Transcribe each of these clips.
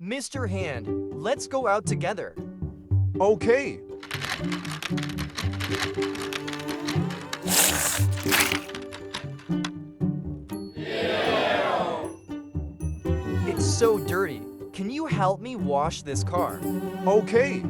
Mr. Hand, let's go out together. Okay. It's so dirty. Can you help me wash this car? Okay.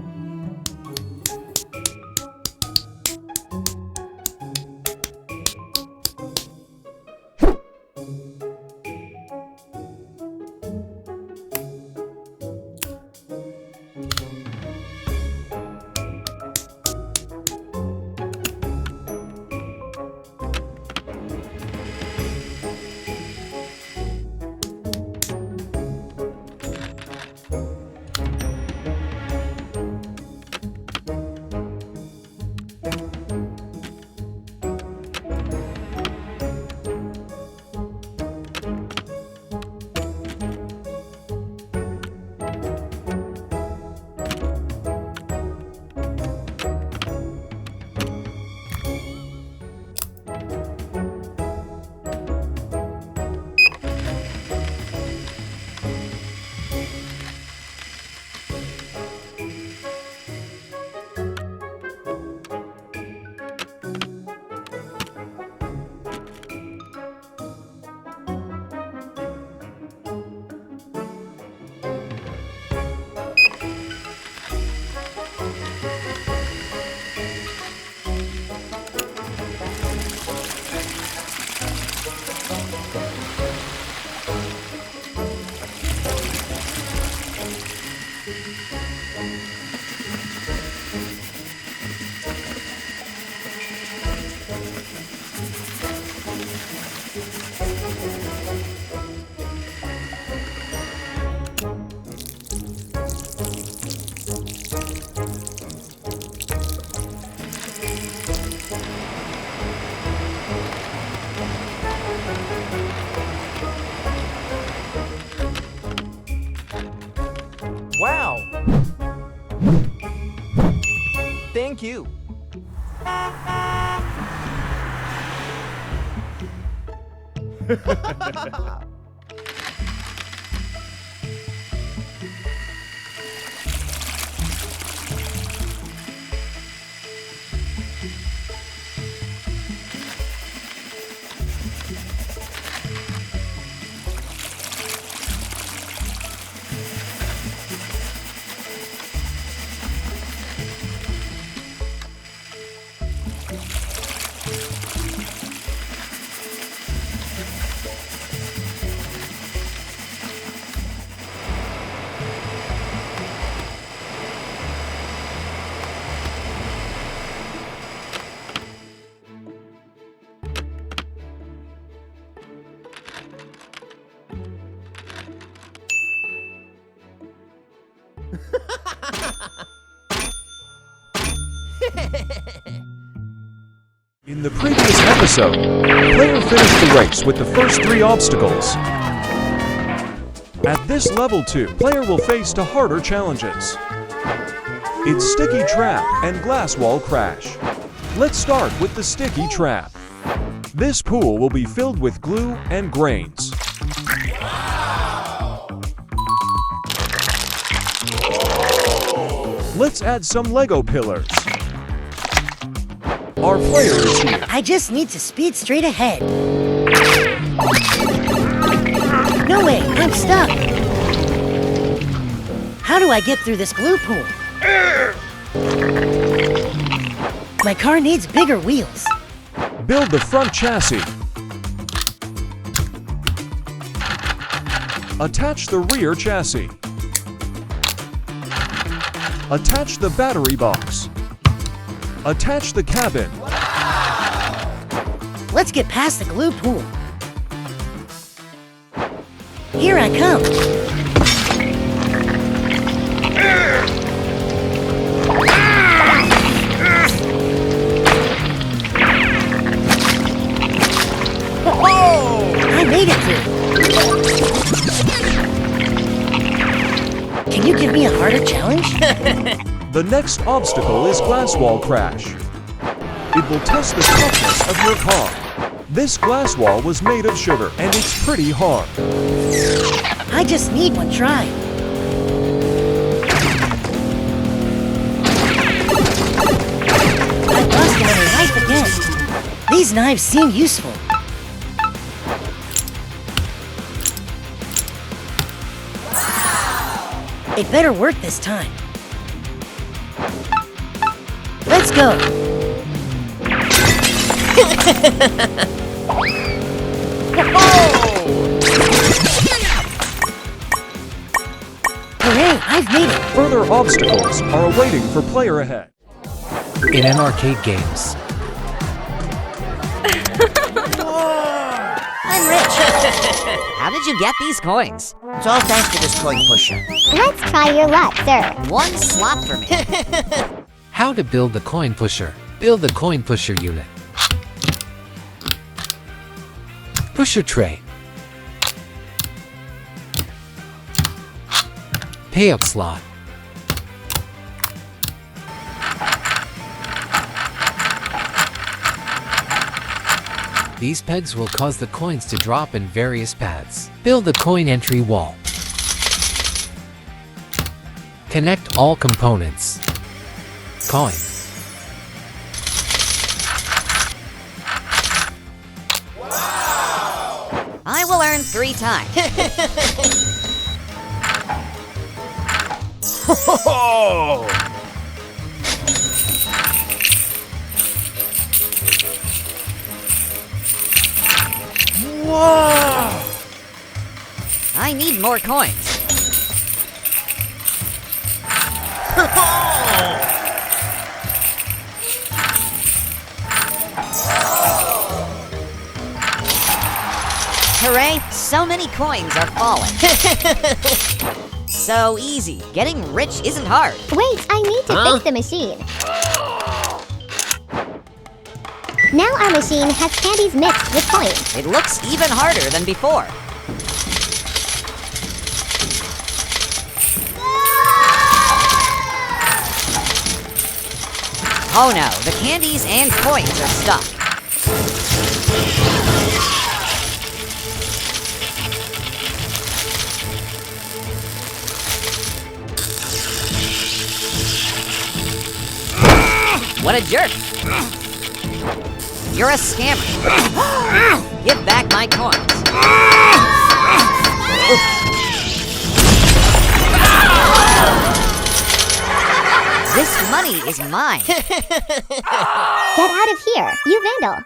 Wow! Thank you. In the previous episode, player finished the race with the first 3 obstacles. At this level 2, player will face to harder challenges. It's Sticky Trap and Glass Wall Crash. Let's start with the Sticky Trap. This pool will be filled with glue and grains. Let's add some Lego pillars. Our player is here. I just need to speed straight ahead. No way, I'm stuck. How do I get through this glue pool? My car needs bigger wheels. Build the front chassis. Attach the rear chassis. Attach the battery box. Attach the cabin. Let's get past the glue pool. Here I come. I made it through. Can you give me a harder challenge? The next obstacle is Glass Wall Crash. It will test the toughness of your car. This glass wall was made of sugar and it's pretty hard. I just need one try. These knives seem useful. It better work this time. Let's go. Hooray, I've made it. Further obstacles are awaiting for player ahead. In an arcade games, I'm rich. How did you get these coins? It's all thanks to this coin pusher. Let's try your luck, sir. One slot for me. how to build the coin pusher. Build the coin pusher unit. Pusher tray. Payout slot. These pegs will cause the coins to drop in various paths. Build the coin entry wall. Connect all components. Coin. I will earn 3 times. Whoa! I need more coins. Hooray! So many coins are falling. So easy. Getting rich isn't hard. Wait, I need to fix the machine. Now our machine has candies mixed with coins. It looks even harder than before. Oh no, the candies and coins are stuck. What a jerk! You're a scammer. Give back my coins. This money is mine. Get out of here, you vandal.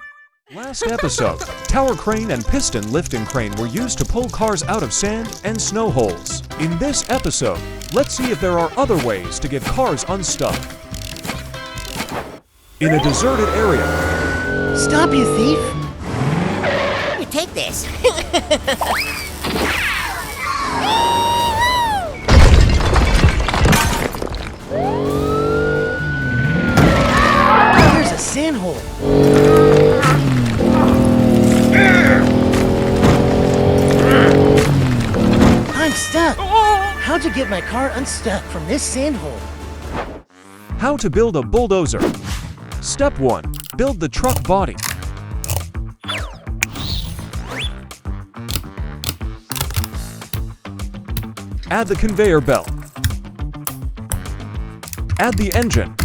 Last episode, tower crane and piston lifting crane were used to pull cars out of sand and snow holes. In this episode, let's see if there are other ways to get cars unstuck. In a deserted area, Stop, you thief. You take this. There's a sand hole. I'm stuck. How'd you get my car unstuck from this sand hole? how to build a bulldozer. Step 1. Build the truck body. Add the conveyor belt. Add the engine.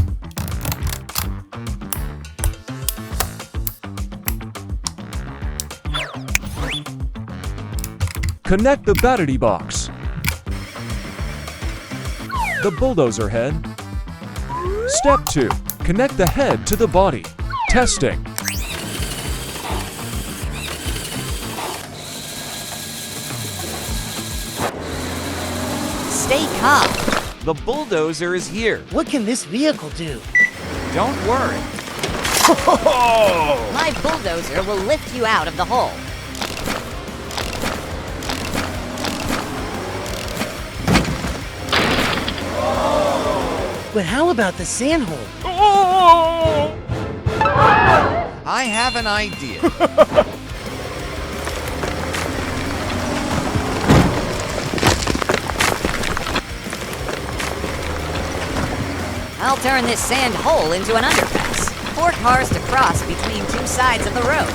Connect the battery box. The bulldozer head. Step 2. Connect the head to the body. Testing. Stay calm. The bulldozer is here. What can this vehicle do? Don't worry. My bulldozer will lift you out of the hole. But how about the sand hole? I have an idea. I'll turn this sand hole into an underpass. 4 cars to cross between 2 sides of the road.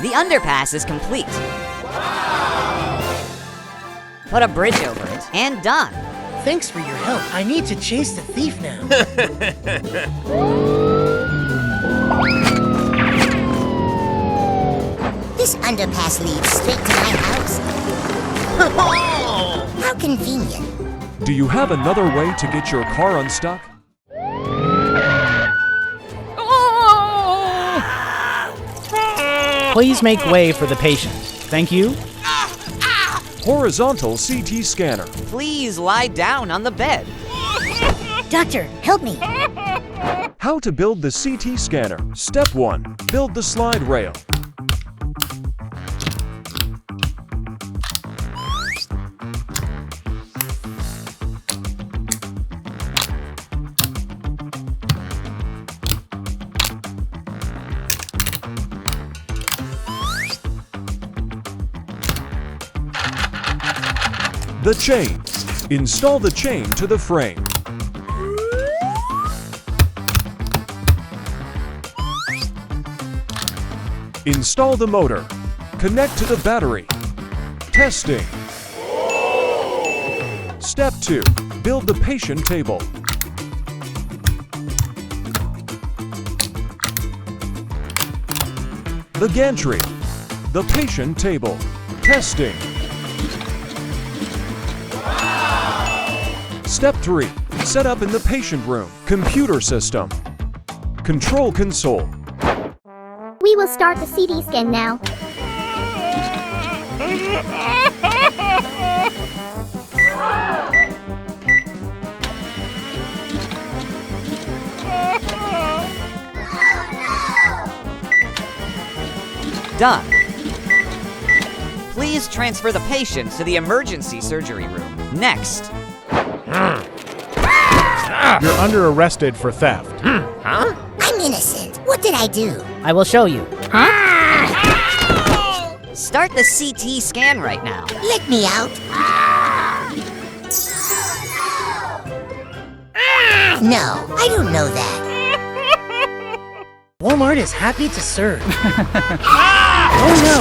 The underpass is complete. Put a bridge over it, and done. Thanks for your help. I need to chase the thief now. This underpass leads straight to my house. How convenient. Do you have another way to get your car unstuck? Please make way for the patient. Thank you. Horizontal CT scanner. Please lie down on the bed. Doctor, help me. How to build the CT scanner. Step 1. Build the slide rail. The chain. Install the chain to the frame. Install the motor. Connect to the battery. Testing. Step 2. Build the patient table. The gantry. The patient table. Testing. Step 3. Set up in the patient room. Computer system. Control console. We will start the CT scan now. Done. Please transfer the patient to the emergency surgery room. Next. You're under arrested for theft. I'm innocent. What did I do? I will show you. Start the CT scan right now. Let me out. No, I don't know that. Walmart is happy to serve. Oh no!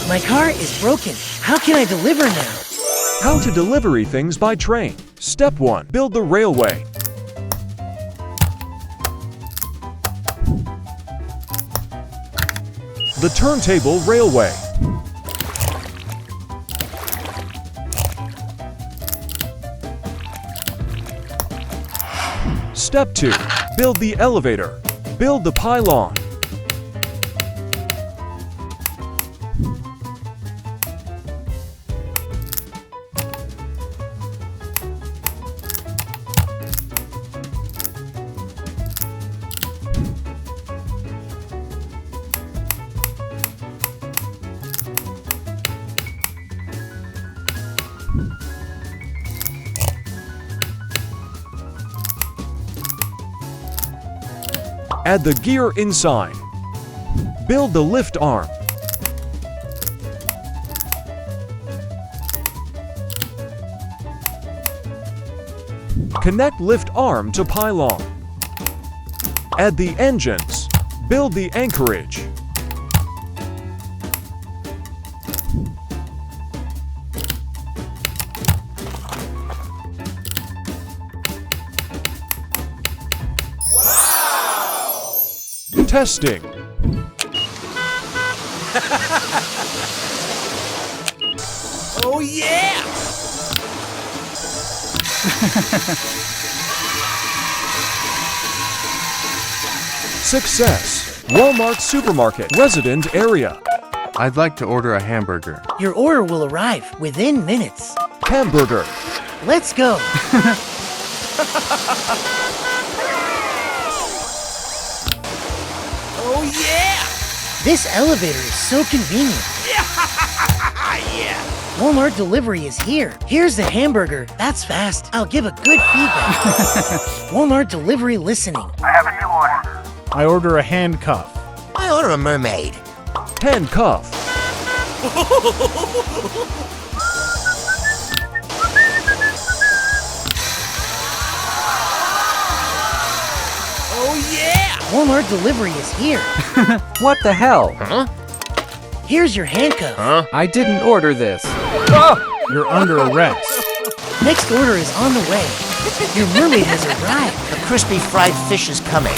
My car is broken. How can I deliver now? How to deliver things by train. Step 1. Build the railway. The turntable railway. Step 2. Build the elevator. Build the pylon. Add the gear inside. Build the lift arm. Connect lift arm to pylon. Add the engines. Build the anchorage. Testing. Oh yeah! Success. Walmart supermarket resident area. I'd like to order a hamburger. Your order will arrive within minutes. Hamburger. Let's go. Oh yeah! This elevator is so convenient. Yeah! Walmart delivery is here. Here's the hamburger. That's fast. I'll give a good feedback. Walmart delivery listening. I order a handcuff. I order a mermaid. Handcuff. Walmart delivery is here. What the hell? Here's your handcuff. I didn't order this. You're under arrest. Next order is on the way. Your mermaid has arrived. The crispy fried fish is coming.